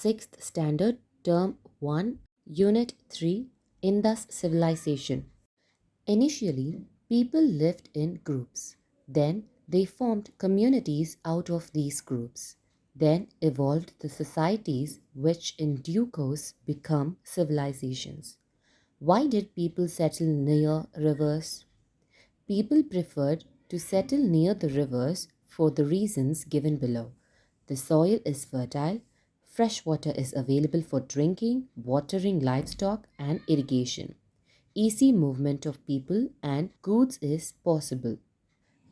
6th Standard, Term 1, Unit 3, Indus Civilization. Initially, people lived in groups. Then, they formed communities out of these groups. Then evolved the societies which in due course become civilizations. Why did people settle near rivers? People preferred to settle near the rivers for the reasons given below. The soil is fertile, fresh water is available for drinking, watering livestock, and irrigation. Easy movement of people and goods is possible.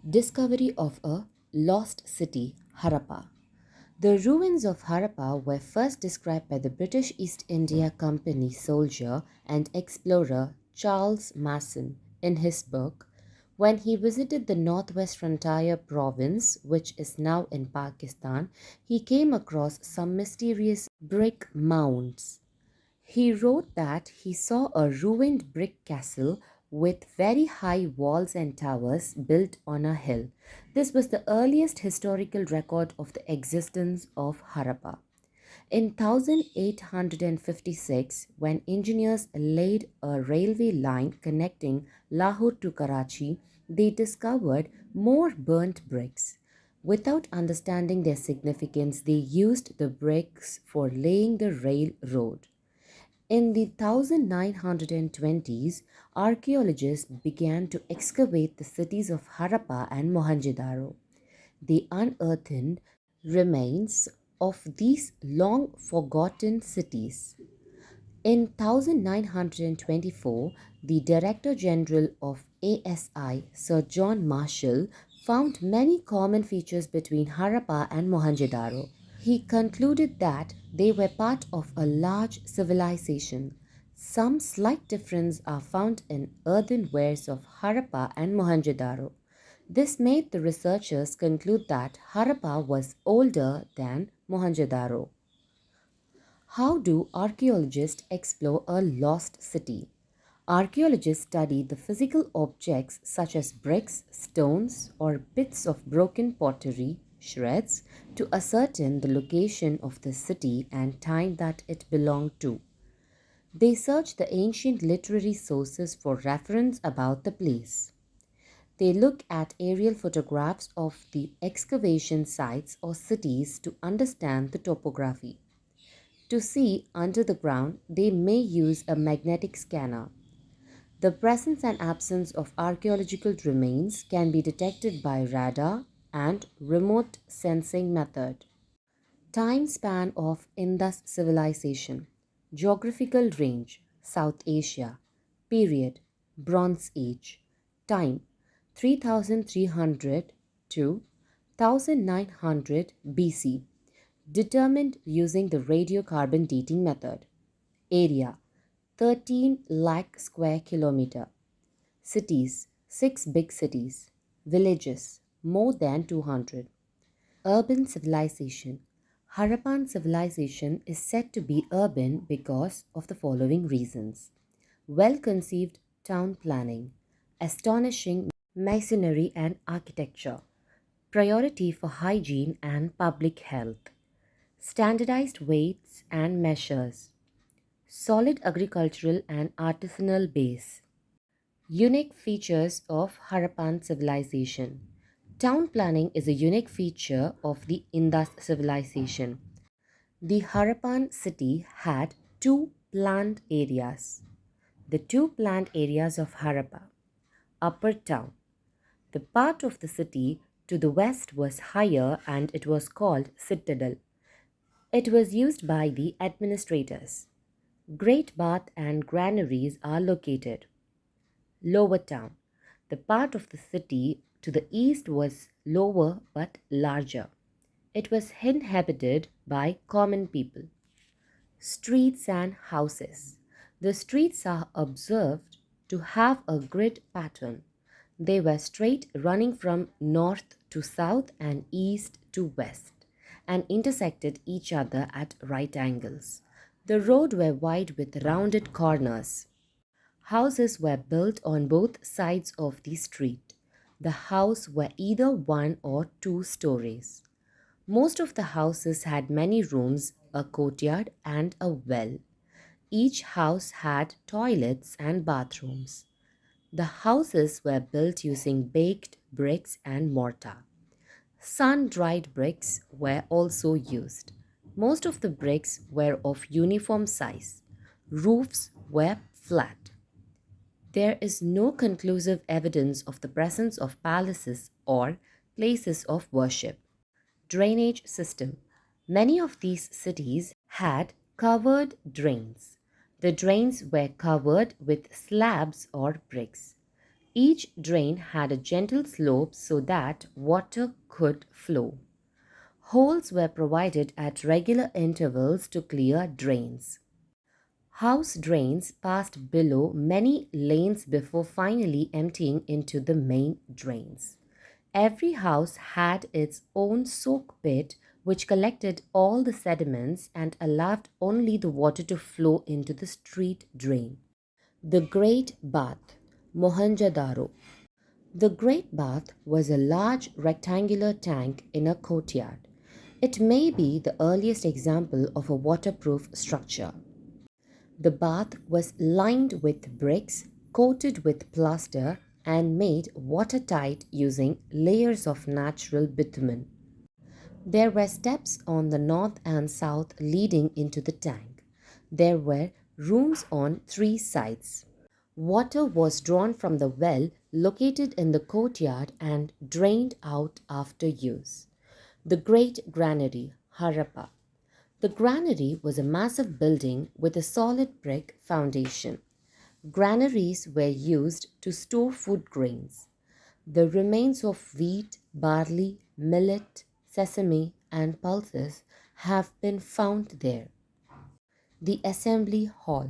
Discovery of a lost city, Harappa. The ruins of Harappa were first described by the British East India Company soldier and explorer Charles Masson in his book when he visited the northwest frontier province, which is now in Pakistan. He came across some mysterious brick mounds. He wrote that he saw a ruined brick castle with very high walls and towers built on a hill. This was the earliest historical record of the existence of Harappa. In 1856, when engineers laid a railway line connecting Lahore to Karachi, they discovered more burnt bricks. Without understanding their significance, they used the bricks for laying the railroad. In the 1920s, archaeologists began to excavate the cities of Harappa and Mohenjo-daro. They unearthed remains of these long forgotten cities. In 1924, the Director General of ASI, Sir John Marshall, found many common features between Harappa and Mohenjo-daro. He concluded that they were part of a large civilization. Some slight differences are found in earthenwares of Harappa and Mohenjo-daro. This made the researchers conclude that Harappa was older than Mohenjo-daro. How do archaeologists explore a lost city? Archaeologists study the physical objects such as bricks, stones, or bits of broken pottery, shreds, to ascertain the location of the city and time that it belonged to. They search the ancient literary sources for reference about the place. They look at aerial photographs of the excavation sites or cities to understand the topography. To see under the ground, they may use a magnetic scanner. The presence and absence of archaeological remains can be detected by radar and remote sensing method. Time span of Indus civilization. Geographical range: South Asia. Period: Bronze Age. Time: 3300 to 1900 BC. Determined using the radiocarbon dating method. Area: 13 lakh square kilometer. Cities: 6 big cities. Villages: more than 200. Urban civilization. Harappan civilization is said to be urban because of the following reasons: well conceived town planning, astonishing masonry and architecture, priority for hygiene and public health, standardized weights and measures, solid agricultural and artisanal base. Unique features of Harappan civilization. Town planning is a unique feature of the Indus civilization. The Harappan city had two planned areas. The two planned areas of Harappa. Upper town. The part of the city to the west was higher and it was called citadel. It was used by the administrators. Great bath and granaries are located. Lower town. The part of the city to the east was lower but larger. It was inhabited by common people. Streets and houses. The streets are observed to have a grid pattern. They were straight, running from north to south and east to west, and intersected each other at right angles. The roads were wide with rounded corners. Houses were built on both sides of the street. The houses were either 1 or 2 stories. Most of the houses had many rooms a courtyard, and a well. Each house had toilets and bathrooms. The houses were built using baked bricks and mortar. Sun dried bricks were also used. Most of the bricks were of uniform size. Roofs were flat. There is no conclusive evidence of the presence of palaces or places of worship. Drainage system. Many of these cities had covered drains. The drains were covered with slabs or bricks. Each drain had a gentle slope so that water could flow. Holes were provided at regular intervals to clear drains. House drains passed below many lanes before finally emptying into the main drains. Every house had its own soak pit which collected all the sediments and allowed only the water to flow into the street drain. The Great Bath, Mohenjo-daro. The Great Bath was a large rectangular tank in a courtyard. It may be the earliest example of a waterproof structure. The bath was lined with bricks, coated with plaster, and made watertight using layers of natural bitumen. There were steps on the north and south leading into the tank. There were rooms on three sides. Water was drawn from the well located in the courtyard and drained out after use. The Great Granary, Harappa. The granary was a massive building with a solid brick foundation. Granaries were used to store food grains. The remains of wheat, barley, millet, sesame, and pulses have been found there. The Assembly Hall.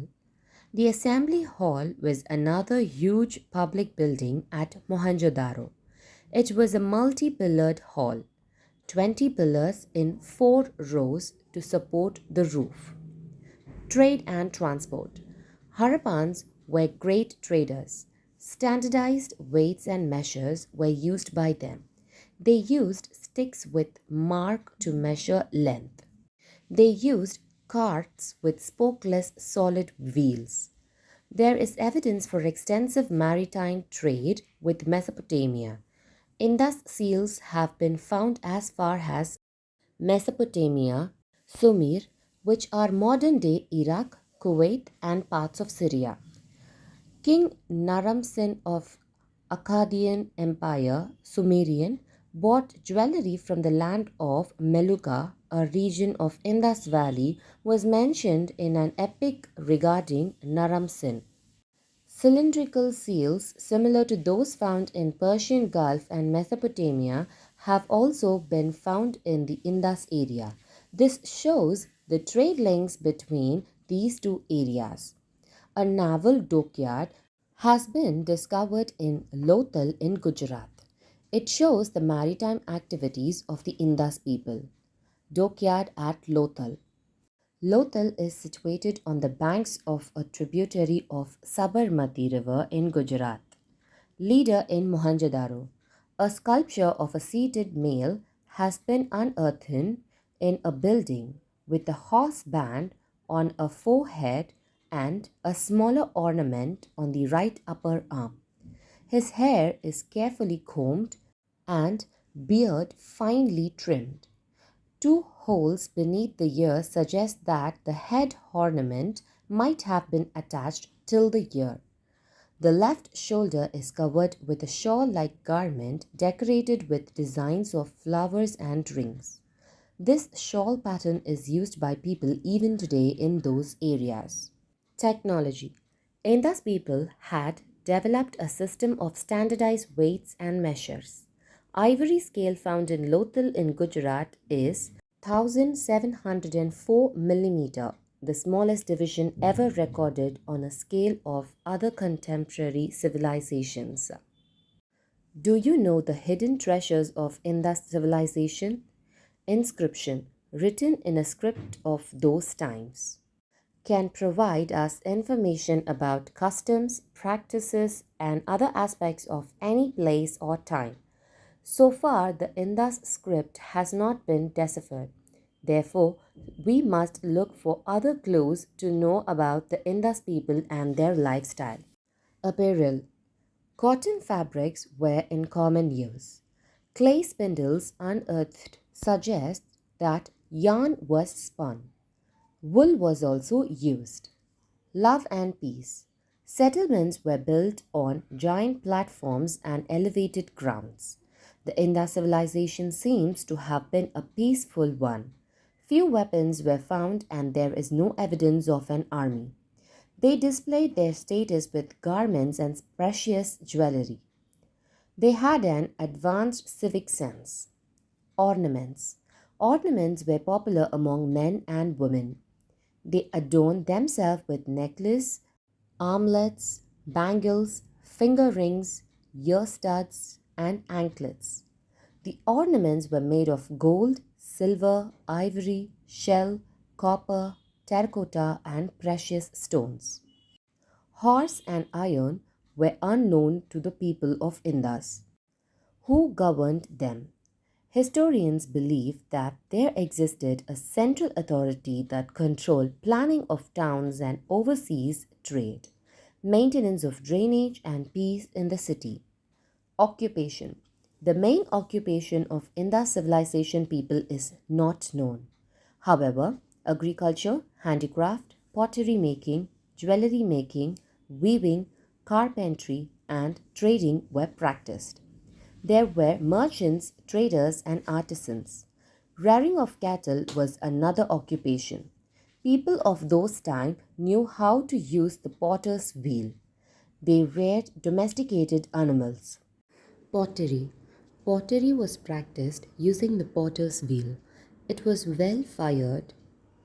The Assembly Hall was another huge public building at Mohenjo-daro. It was a multi-pillared hall, 20 pillars in 4 rows to support the roof. Trade and transport. Harappans were great traders. Standardized weights and measures were used by them. They used sticks with mark to measure length. They used carts with spokeless solid wheels. There is evidence for extensive maritime trade with Mesopotamia. Indus seals have been found as far as Mesopotamia, Sumer, which are modern day Iraq, Kuwait, and parts of Syria. King Naram-Sin of Akkadian Empire, Sumerian, bought jewelry from the land of Meluka, a region of Indus Valley, was mentioned in an epic regarding Naram-Sin. Cylindrical seals, similar to those found in Persian Gulf and Mesopotamia, have also been found in the Indus area. This shows the trade links between these two areas. A naval dockyard has been discovered in Lothal in Gujarat. It shows the maritime activities of the Indus people. Dockyard at Lothal. Lothal is situated on the banks of a tributary of Sabarmati River in Gujarat. Leader in Mohenjo-daro. A sculpture of a seated male has been unearthed in a building with a horse band on a forehead and a smaller ornament on the right upper arm. His hair is carefully combed and beard finely trimmed. 2 holes beneath the ear suggest that the head ornament might have been attached till the ear. The left shoulder is covered with a shawl-like garment decorated with designs of flowers and rings. This shawl pattern is used by people even today in those areas. Technology. Indus people had developed a system of standardized weights and measures. Ivory scale found in Lothal in Gujarat is 1704 millimeter, the smallest division ever recorded on a scale of other contemporary civilizations. Do you know the hidden treasures of Indus civilization? Inscription written in a script of those times can provide us information about customs, practices, and other aspects of any place or time. So far, the Indus script has not been deciphered. Therefore, we must look for other clues to know about the Indus people and their lifestyle. Apparel. Cotton fabrics were in common use. Clay spindles unearthed suggest that yarn was spun. Wool was also used. Love and peace. Settlements were built on giant platforms and elevated grounds. The Indus civilization seems to have been a peaceful one. Few weapons were found, and there is no evidence of an army. They displayed their status with garments and precious jewelry. They had an advanced civic sense. Ornaments. Ornaments were popular among men and women. They adorned themselves with necklaces, armlets, bangles, finger rings, ear studs, and anklets. The ornaments were made of gold, silver, ivory, shell, copper, terracotta, and precious stones. Horse and iron were unknown to the people of Indus. Who governed them? Historians believe that there existed a central authority that controlled planning of towns and overseas trade, maintenance of drainage, and peace in the city. Occupation. The main occupation of Indus civilization people is not known. However, agriculture, handicraft, pottery making, jewelry making, weaving, carpentry, and trading were practiced. There were merchants, traders, and artisans. Rearing of cattle was another occupation. People of those times knew how to use the potter's wheel. They reared domesticated animals. Pottery. Pottery was practiced using the potter's wheel. It was well fired.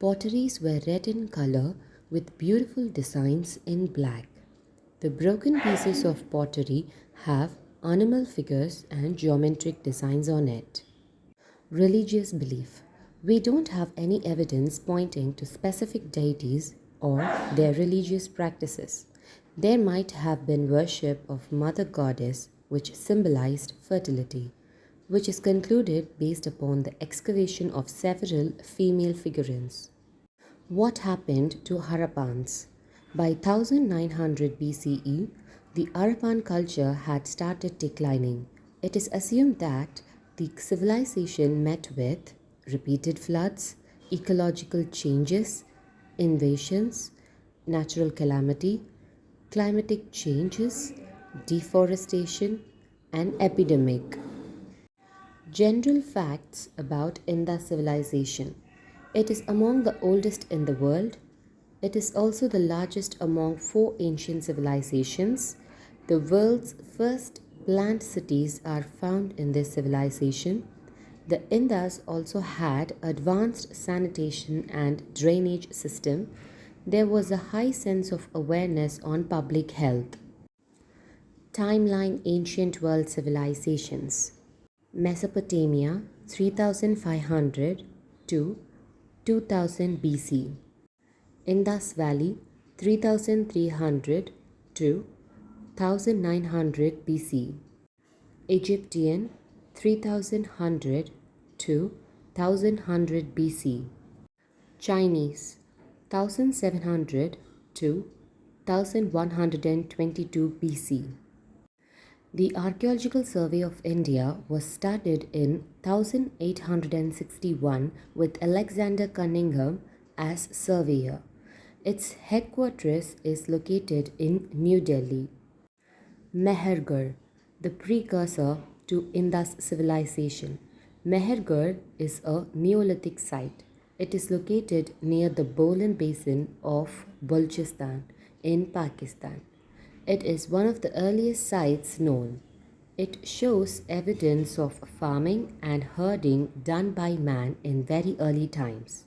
Potteries were red in color with beautiful designs in black. The broken pieces of pottery have animal figures and geometric designs on it. Religious belief. We don't have any evidence pointing to specific deities or their religious practices. There might have been worship of Mother Goddess, which symbolized fertility, which is concluded based upon the excavation of several female figurines. What happened to Harappans? By 1900 BCE, the Harappan culture had started declining. It is assumed that the civilization met with repeated floods, ecological changes, invasions, natural calamity, climatic changes, deforestation, and epidemic. General facts about Indus civilization. It is among the oldest in the world. It is also the largest among four ancient civilizations. The world's first planned cities are found in this civilization. The Indus also had advanced sanitation and drainage system. There was a high sense of awareness on public health. Timeline Ancient World Civilizations. Mesopotamia 3500 to 2000 BC. Indus Valley 3300 to 1900 BC. Egyptian 3100 to 1100 BC. Chinese 1700 to 1122 BC. The Archaeological Survey of India was started in 1861 with Alexander Cunningham as surveyor. Its headquarters is located in New Delhi. Mehergarh, the precursor to Indus civilization. Mehergarh is a Neolithic site. It is located near the Bolan Basin of Balochistan in Pakistan. It is one of the earliest sites known. It shows evidence of farming and herding done by man in very early times.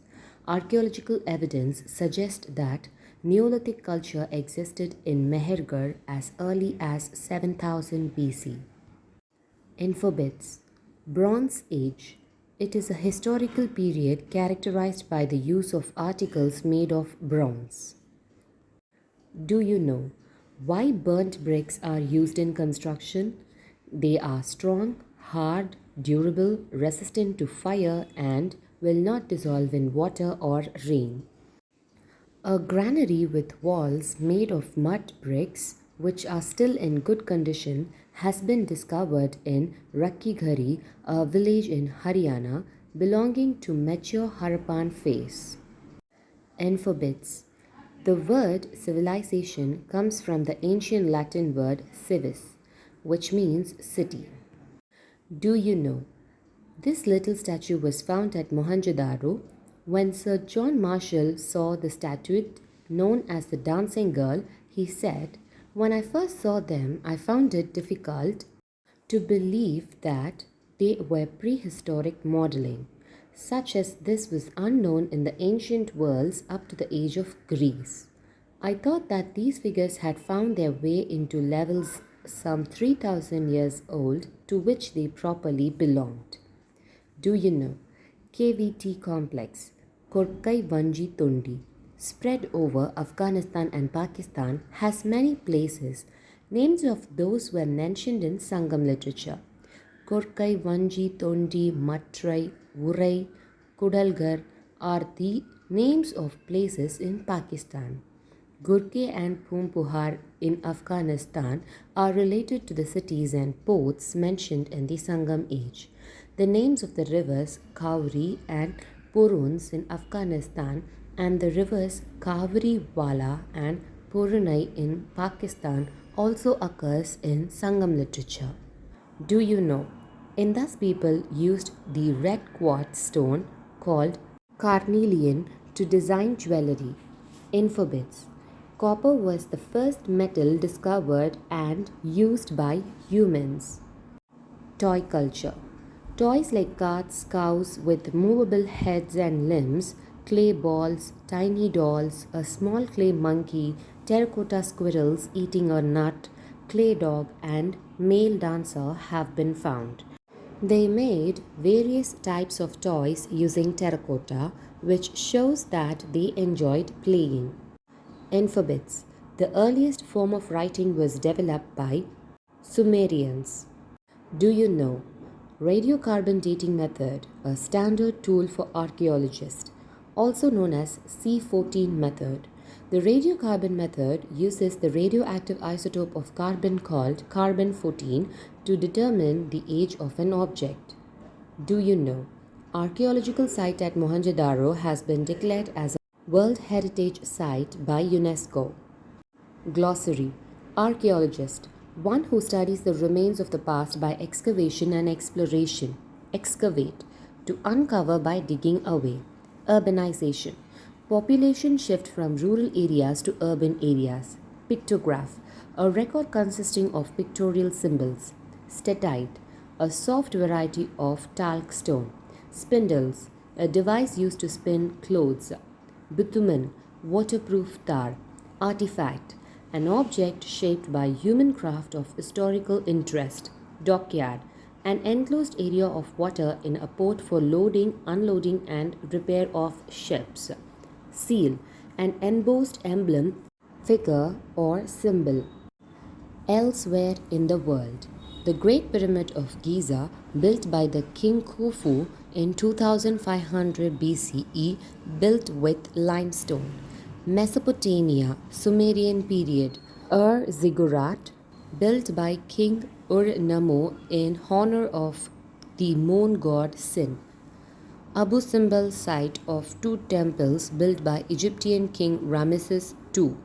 Archaeological evidence suggests that Neolithic culture existed in Mehergarh as early as 7000 BC. Infobits. Bronze Age. It is a historical period characterized by the use of articles made of bronze. Do you know why burnt bricks are used in construction? They are strong, hard, durable, resistant to fire, and will not dissolve in water or rain. A granary with walls made of mud bricks, which are still in good condition, has been discovered in Rakhighari, a village in Haryana belonging to mature Harappan phase. Alphabets. The word civilization comes from the ancient Latin word civis, which means city. Do you know? This little statue was found at Mohenjo-daro. When Sir John Marshall saw the statuette known as the Dancing Girl, he said, "When I first saw them, I found it difficult to believe that they were prehistoric modeling, such as this was unknown in the ancient worlds up to the age of Greece. I thought that these figures had found their way into levels some 3000 years old to which they properly belonged." Do you know? KVT complex, Korkai Vanji Tundi, spread over Afghanistan and Pakistan, has many places. Names of those were mentioned in Sangam literature. Korkai Vanji Tundi, Matrai, Urai, Kudalgar are the names of places in Pakistan. Gurke and Pumpuhar in Afghanistan are related to the cities and ports mentioned in the Sangam age. The names of the rivers Kauri and Puruns in Afghanistan and the rivers Kaveri Wala and Purunai in Pakistan also occurs in Sangam literature. Do you know? Indus people used the red quartz stone called carnelian to design jewelry. Alphabets. Copper was the first metal discovered and used by humans. Toy culture. Toys like carts, cows with movable heads and limbs, clay balls, tiny dolls, a small clay monkey, terracotta squirrels eating a nut, clay dog, and male dancer have been found. They made various types of toys using terracotta, which shows that they enjoyed playing. Alphabets. The earliest form of writing was developed by Sumerians. Do you know? Radiocarbon dating method, a standard tool for archaeologists, also known as C14 method. The radiocarbon method uses the radioactive isotope of carbon called carbon 14 to determine the age of an object. Do you know? Archaeological site at Mohenjo-daro has been declared as a World Heritage Site by UNESCO. Glossary. Archaeologist, one who studies the remains of the past by excavation and exploration. Excavate, to uncover by digging away. Urbanization, population shift from rural areas to urban areas. Pictograph, a record consisting of pictorial symbols. Statite, a soft variety of talc stone. Spindles, a device used to spin clothes. Bitumen, waterproof tar. Artifact, an object shaped by human craft of historical interest. Dockyard, an enclosed area of water in a port for loading, unloading, and repair of ships. Seal, an embossed emblem, figure, or symbol. Elsewhere in the world, the Great Pyramid of Giza, built by the King Khufu in 2500 BCE, built with limestone. Mesopotamia, Sumerian period, Ziggurat, built by King Ur-Nammu in honor of the moon god Sin. Abu Simbel site of two temples built by Egyptian King Ramesses II.